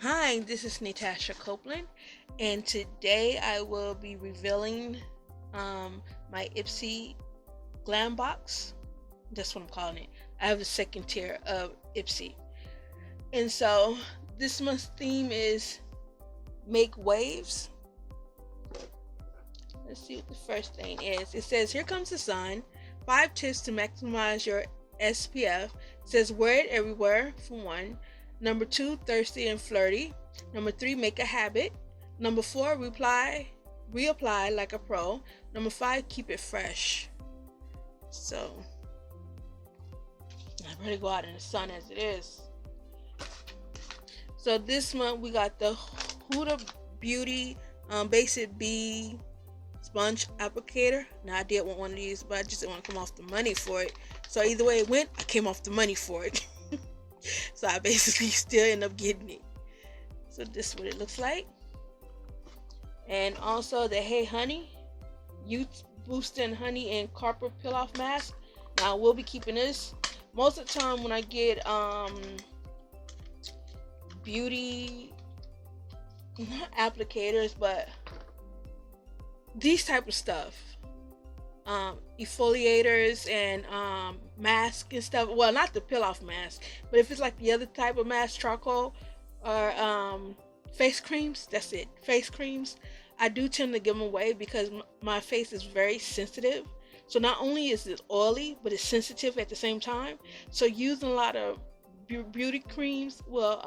Hi, this is Natasha Copeland, and today I will be revealing my Ipsy glam box. That's what I'm calling it. I have the second tier of Ipsy. And so this month's theme is make waves. Let's see what the first thing is. It says, here comes the sun. 5 tips to maximize your SPF. It says, wear it everywhere, for one. Number 2, thirsty and flirty. Number 3, make a habit. Number 4, reapply like a pro. Number 5, keep it fresh. So, I really go out in the sun as it is. So this month we got the Huda Beauty Basic B sponge applicator. Now I did want one of these, but I just didn't want to come off the money for it. So either way it went, I came off the money for it. So I basically still end up getting it. So this is what it looks like. And also the Hey Honey Youth Boosting Honey and Carpet Peel Off Mask. Now I will be keeping this. Most of the time when I get beauty, not applicators, but these type of stuff, exfoliators and mask and stuff, well, not the peel off mask, but if it's like the other type of mask, charcoal or face creams, that's it, face creams, I do tend to give them away because my face is very sensitive. So not only is it oily, but it's sensitive at the same time. So using a lot of beauty creams will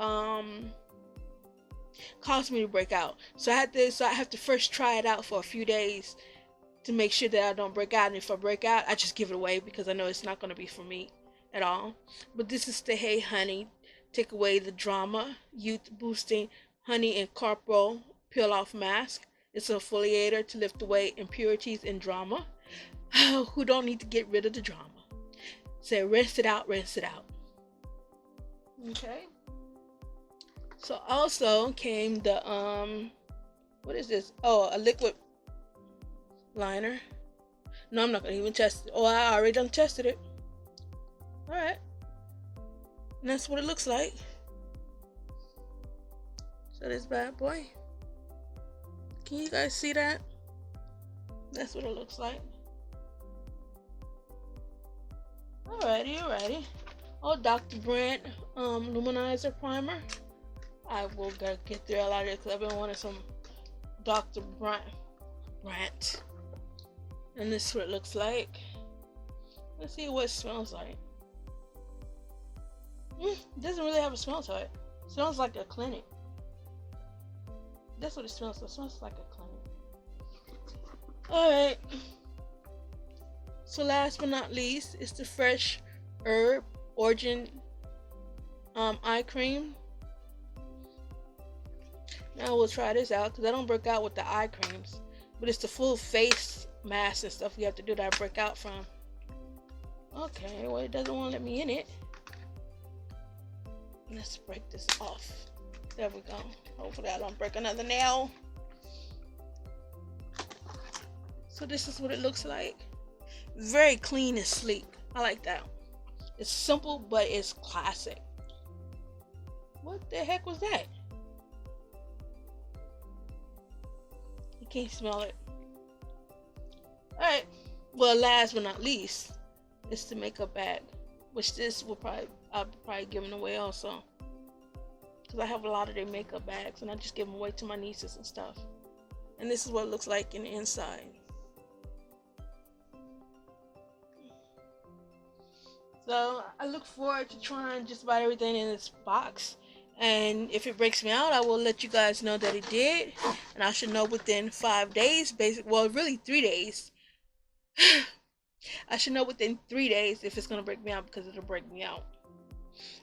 cause me to break out. So I have to first try it out for a few days to make sure that I don't break out. And if I break out, I just give it away because I know it's not going to be for me at all. But this is the Hey Honey Take Away the Drama Youth Boosting Honey and Carpro Peel Off Mask. It's an exfoliator to lift away impurities and drama. Who don't need to get rid of the drama? So rinse it out, rinse it out. Okay. So also came the what is this? Oh, a liquid liner. No, I'm not gonna even test it. Oh, I already done tested it. Alright. And that's what it looks like. So this bad boy. Can you guys see that? That's what it looks like. Alrighty. Oh, Dr. Brandt Luminizer Primer. I will get the hell out of it because I've been wanting some Dr. Brandt. And this is what it looks like. Let's see what it smells like. It doesn't really have a smell to it. It smells like a clinic. That's what it smells like. It smells like a clinic. Alright. So last but not least, it's the Fresh Herb Origin eye cream. Now we'll try this out because I don't break out with the eye creams, but it's the full face mask and stuff you have to do that I break out from. Okay, well, it doesn't want to let me in it. Let's break this off. There we go. Hopefully I don't break another nail. So this is what it looks like. Very clean and sleek. I like that. It's simple, but it's classic. What the heck was that? You can't smell it. Alright. Well, last but not least, it's the makeup bag. Which this I'll probably give them away also. Because I have a lot of their makeup bags and I just give them away to my nieces and stuff. And this is what it looks like in the inside. So I look forward to trying just about everything in this box. And if it breaks me out, I will let you guys know that it did. And I should know within 5 days, well, really 3 days. I should know within 3 days if it's going to break me out because it'll break me out.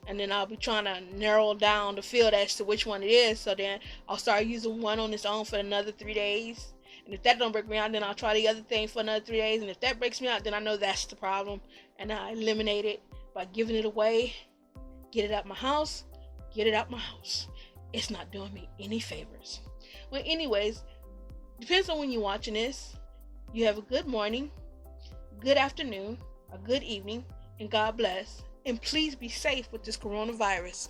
And then I'll be trying to narrow down the field as to which one it is. So then I'll start using one on its own for another 3 days. And if that don't break me out, then I'll try the other thing for another 3 days. And if that breaks me out, then I know that's the problem. And I eliminate it by giving it away. Get it out my house. Get it out my house. It's not doing me any favors. Well, anyways, depends on when you're watching this. You have a good morning, good afternoon, a good evening, and God bless. And please be safe with this coronavirus.